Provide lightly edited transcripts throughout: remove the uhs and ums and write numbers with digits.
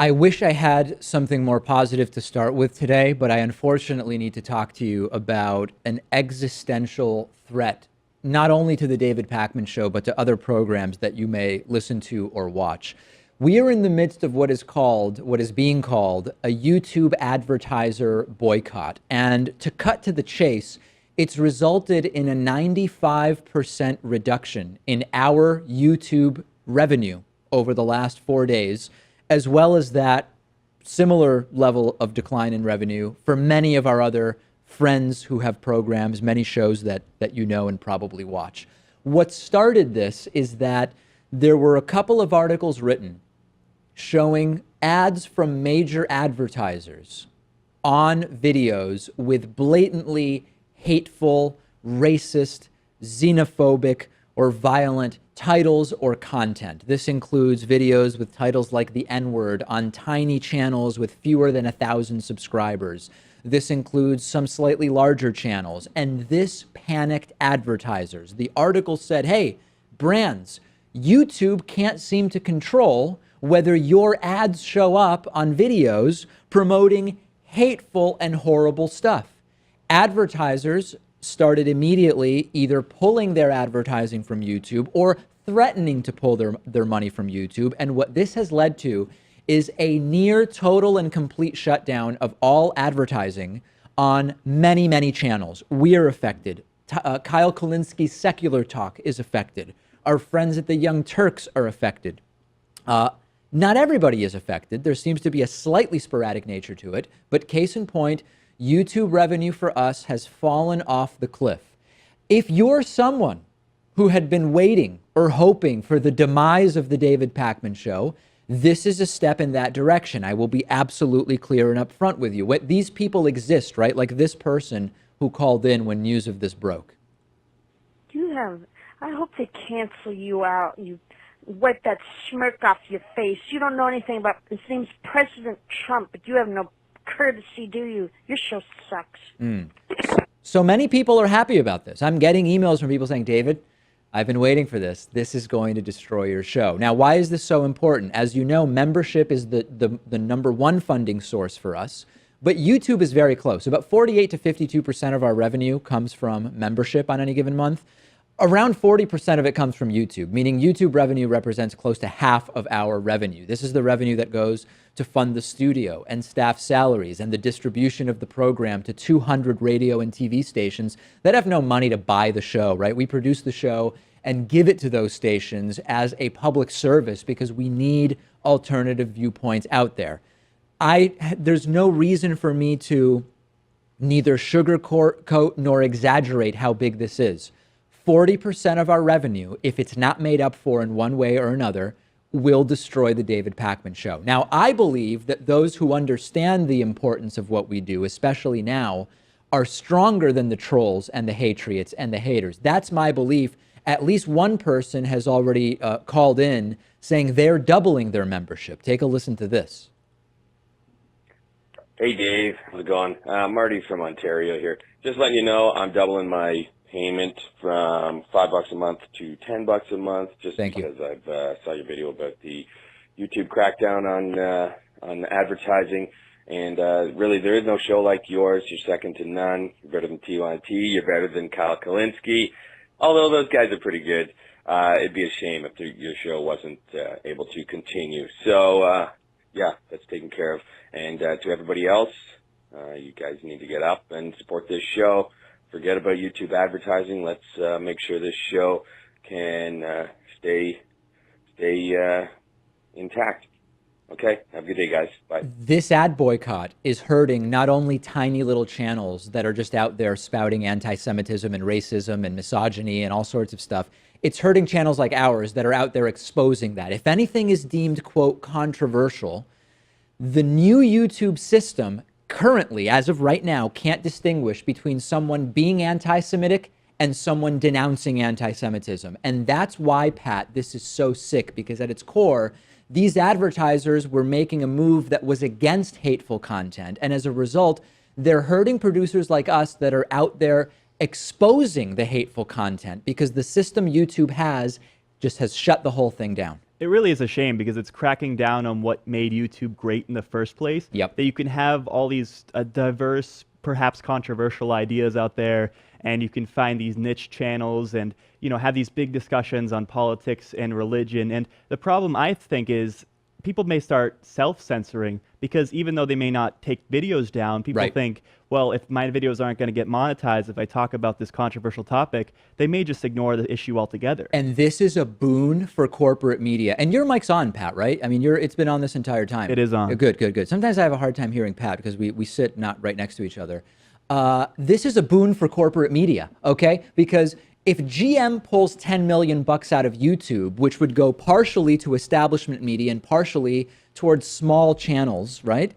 I wish I had something more positive to start with today, but I unfortunately need to talk to you about an existential threat, not only to the David Pakman Show, but to other programs that you may listen to or watch. We are in the midst of what is being called a YouTube advertiser boycott. And to cut to the chase, it's resulted in a 95% reduction in our YouTube revenue over the last 4 days, as well as that similar level of decline in revenue for many of our other friends who have programs, many shows that you know and probably watch. What started this is that there were a couple of articles written showing ads from major advertisers on videos with blatantly hateful, racist, xenophobic, or violent titles or content. This includes videos with titles like the N-word on tiny channels with fewer than 1,000 subscribers. This includes some slightly larger channels. And this panicked advertisers. The article said, hey, brands, YouTube can't seem to control whether your ads show up on videos promoting hateful and horrible stuff. Advertisers started immediately either pulling their advertising from YouTube or threatening to pull their money from YouTube. And what this has led to is a near total and complete shutdown of all advertising on many, many channels. We are affected. Kyle Kulinski's Secular Talk is affected. Our friends at the Young Turks are affected. Not everybody is affected. There seems to be a slightly sporadic nature to it, but case in point, YouTube revenue for us has fallen off the cliff. If you're someone who had been waiting or hoping for the demise of the David Pakman Show, this is a step in that direction. I will be absolutely clear and upfront with you. These people exist, right? Like this person who called in when news of this broke. I hope they cancel you out. You wipe that smirk off your face. You don't know anything about, his name's President Trump, but you have no courtesy, do you? Your show sucks. So many people are happy about this. I'm getting emails from people saying, David, I've been waiting for this. This is going to destroy your show. Now, why is this so important? As you know, membership is the number one funding source for us, but YouTube is very close. About 48 to 52% of our revenue comes from membership on any given month. Around 40% of it comes from YouTube, meaning YouTube revenue represents close to half of our revenue. This is the revenue that goes to fund the studio and staff salaries and the distribution of the program to 200 radio and TV stations that have no money to buy the show, right? We produce the show and give it to those stations as a public service because we need alternative viewpoints out there. There's no reason for me to neither sugarcoat nor exaggerate how big this is. 40% of our revenue, if it's not made up for in one way or another, will destroy the David Pakman Show. Now, I believe that those who understand the importance of what we do, especially now, are stronger than the trolls and the hatriots and the haters. That's my belief. At least one person has already called in saying they're doubling their membership. Take a listen to this. Hey, Dave. How's it going? Marty from Ontario here. Just letting you know I'm doubling my payment from $5 a month to $10 a month, just because I've saw your video about the YouTube crackdown on advertising, and really there is no show like yours. You're second to none. You're better than T1T. You're better than Kyle Kulinski. Although those guys are pretty good, it'd be a shame if your show wasn't able to continue. So yeah, that's taken care of. And to everybody else, you guys need to get up and support this show. Forget about YouTube advertising. Let's make sure this show can stay intact. Okay? Have a good day, guys. Bye. This ad boycott is hurting not only tiny little channels that are just out there spouting anti-Semitism and racism and misogyny and all sorts of stuff. It's hurting channels like ours that are out there exposing that. If anything is deemed, quote, controversial, the new YouTube system currently, as of right now, can't distinguish between someone being anti-Semitic and someone denouncing anti-Semitism. And that's why, Pat, this is so sick, because at its core, these advertisers were making a move that was against hateful content. And as a result, they're hurting producers like us that are out there exposing the hateful content because the system YouTube has just has shut the whole thing down. It really is a shame because it's cracking down on what made YouTube great in the first place. Yep. That you can have all these diverse, perhaps controversial ideas out there, and you can find these niche channels and, have these big discussions on politics and religion. And the problem, I think, is people may start self-censoring because even though they may not take videos down, people think, well, if my videos aren't going to get monetized if I talk about this controversial topic, they may just ignore the issue altogether. And this is a boon for corporate media. And your mic's on, Pat, right? I mean, it's been on this entire time. It is on. Good. Sometimes I have a hard time hearing Pat because we sit not right next to each other. This is a boon for corporate media, okay? Because if GM pulls 10 million bucks out of YouTube, which would go partially to establishment media and partially towards small channels, right?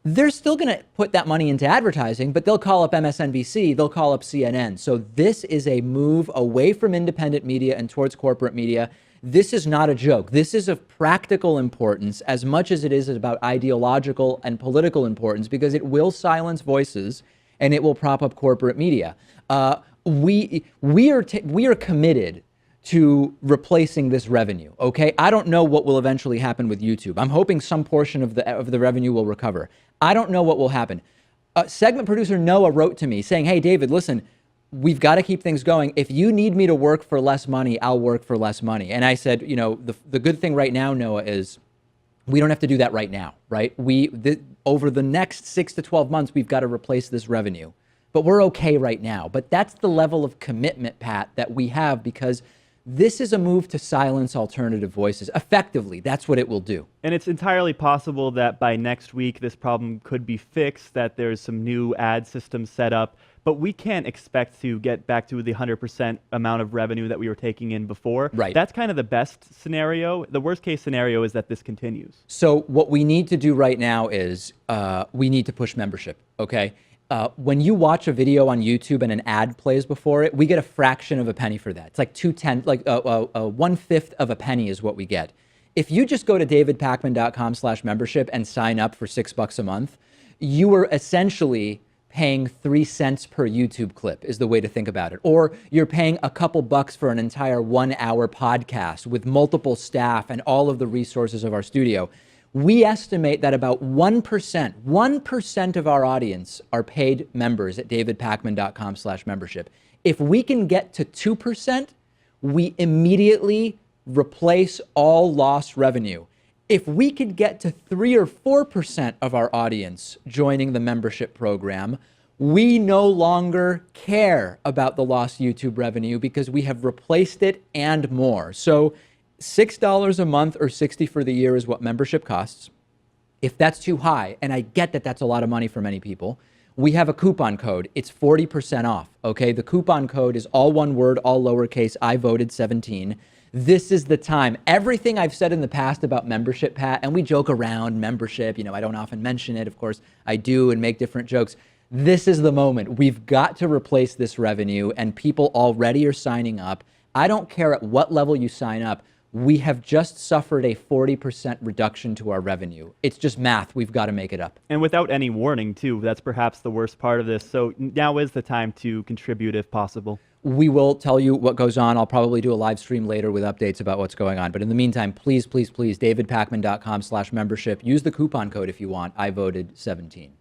They're still going to put that money into advertising, but they'll call up MSNBC, they'll call up CNN. So this is a move away from independent media and towards corporate media. This is not a joke. This is of practical importance as much as it is about ideological and political importance because it will silence voices and it will prop up corporate media. We are committed to replacing this revenue. Okay, I don't know what will eventually happen with YouTube. I'm hoping some portion of the revenue will recover. I don't know what will happen. Segment producer Noah wrote to me saying, "Hey David, listen, we've got to keep things going. If you need me to work for less money, I'll work for less money." And I said, the good thing right now, Noah, is we don't have to do that right now, right? Over the next 6 to 12 months, we've got to replace this revenue. But we're okay right now. But that's the level of commitment, Pat, that we have because this is a move to silence alternative voices. Effectively, that's what it will do. And it's entirely possible that by next week, this problem could be fixed, that there's some new ad system set up. But we can't expect to get back to the 100% amount of revenue that we were taking in before. Right. That's kind of the best scenario. The worst case scenario is that this continues. So what we need to do right now is we need to push membership, okay? When you watch a video on YouTube and an ad plays before it, we get a fraction of a penny for that. It's like 1/5 of a penny is what we get. If you just go to davidpakman.com/membership and sign up for $6 a month, you are essentially paying 3 cents per YouTube clip is the way to think about it. Or you're paying a couple bucks for an entire 1-hour podcast with multiple staff and all of the resources of our studio. We estimate that about 1% of our audience are paid members at davidpakman.com/membership. If we can get to 2%, we immediately replace all lost revenue. If we could get to 3 or 4% of our audience joining the membership program, we no longer care about the lost YouTube revenue because we have replaced it and more. So $6 a month or $60 for the year is what membership costs. If that's too high, and I get that that's a lot of money for many people, we have a coupon code. It's 40% off, okay? The coupon code is all one word, all lowercase, I voted 17. This is the time. Everything I've said in the past about membership, Pat, and we joke around membership, I don't often mention it. Of course, I do and make different jokes. This is the moment. We've got to replace this revenue, and people already are signing up. I don't care at what level you sign up. We have just suffered a 40% reduction to our revenue. It's just math. We've got to make it up. And without any warning, too. That's perhaps the worst part of this. So now is the time to contribute if possible. We will tell you what goes on. I'll probably do a live stream later with updates about what's going on. But in the meantime, please, davidpakman.com/membership. Use the coupon code if you want. I voted 17.